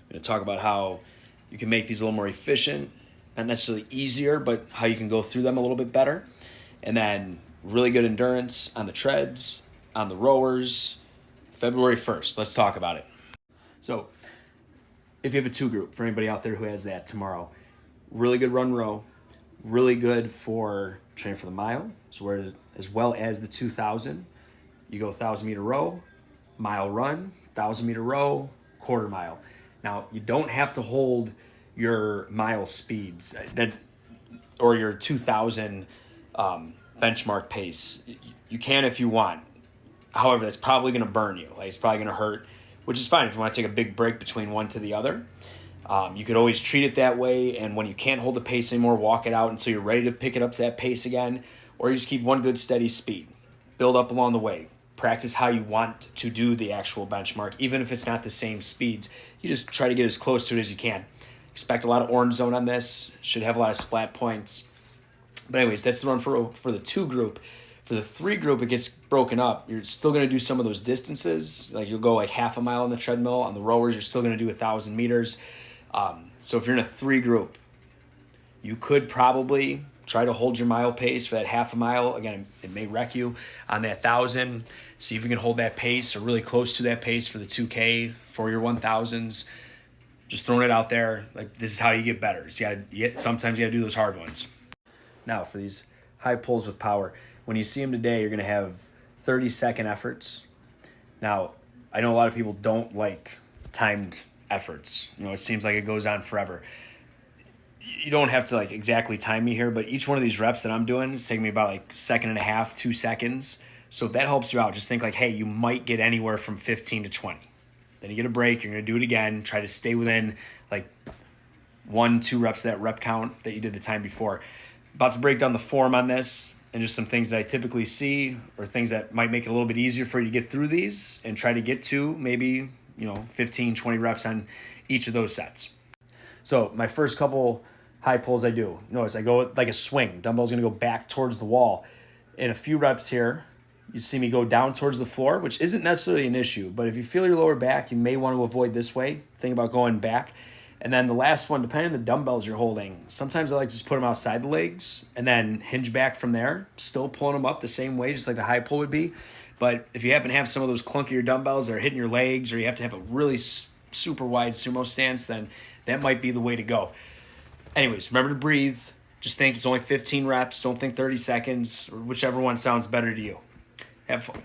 I'm going to talk about how you can make these a little more efficient, not necessarily easier, but how you can go through them a little bit better. And then really good endurance on the treads, on the rowers. February 1st, let's talk about it. So if you have a two group, for anybody out there who has that tomorrow, really good run row, really good for training for the mile, so as well as the 2,000. You go 1,000-meter row, mile run, 1,000-meter row, quarter mile. Now, you don't have to hold your mile speeds or your 2,000 benchmark pace. You can if you want. However, that's probably going to burn you. Like, it's probably going to hurt, which is fine if you want to take a big break between one to the other. You could always treat it that way, and when you can't hold the pace anymore, walk it out until you're ready to pick it up to that pace again, or you just keep one good steady speed. Build up along the way. Practice how you want to do the actual benchmark, even if it's not the same speeds. You just try to get as close to it as you can. Expect a lot of orange zone on this. Should have a lot of splat points. But anyways, that's the run for the two group. For the three group, it gets broken up. You're still going to do some of those distances. Like you'll go like half a mile on the treadmill. On the rowers, you're still going to do 1,000 meters. So if you're in a three group, you could probably try to hold your mile pace for that half a mile. Again, it may wreck you on that 1,000. See if you can hold that pace or really close to that pace for the 2K, for your 1,000s. Just throwing it out there. Like, this is how you get better. Sometimes you got to do those hard ones. Now, for these high pulls with power, when you see them today, you're going to have 30-second efforts. Now, I know a lot of people don't like timed efforts. It seems like it goes on forever. You don't have to like exactly time me here, but each one of these reps that I'm doing is taking me about like 1.5 2 seconds. So if that helps you out, just think like, hey, you might get anywhere from 15 to 20. Then you get a break. You're going to do it again. Try to stay within like 1-2 reps of that rep count that you did the time before. About to break down the form on this and just some things that I typically see or things that might make it a little bit easier for you to get through these and try to get to maybe 15, 20 reps on each of those sets. So my first couple high pulls I do, notice I go like a swing. Dumbbell's going to go back towards the wall. In a few reps here, you see me go down towards the floor, which isn't necessarily an issue, but if you feel your lower back, you may want to avoid this way. Think about going back. And then the last one, depending on the dumbbells you're holding, sometimes I like to just put them outside the legs and then hinge back from there, still pulling them up the same way, just like the high pull would be. But if you happen to have some of those clunkier dumbbells that are hitting your legs, or you have to have a really super wide sumo stance, then that might be the way to go. Anyways, remember to breathe. Just think it's only 15 reps. Don't think 30 seconds, or whichever one sounds better to you. Have fun.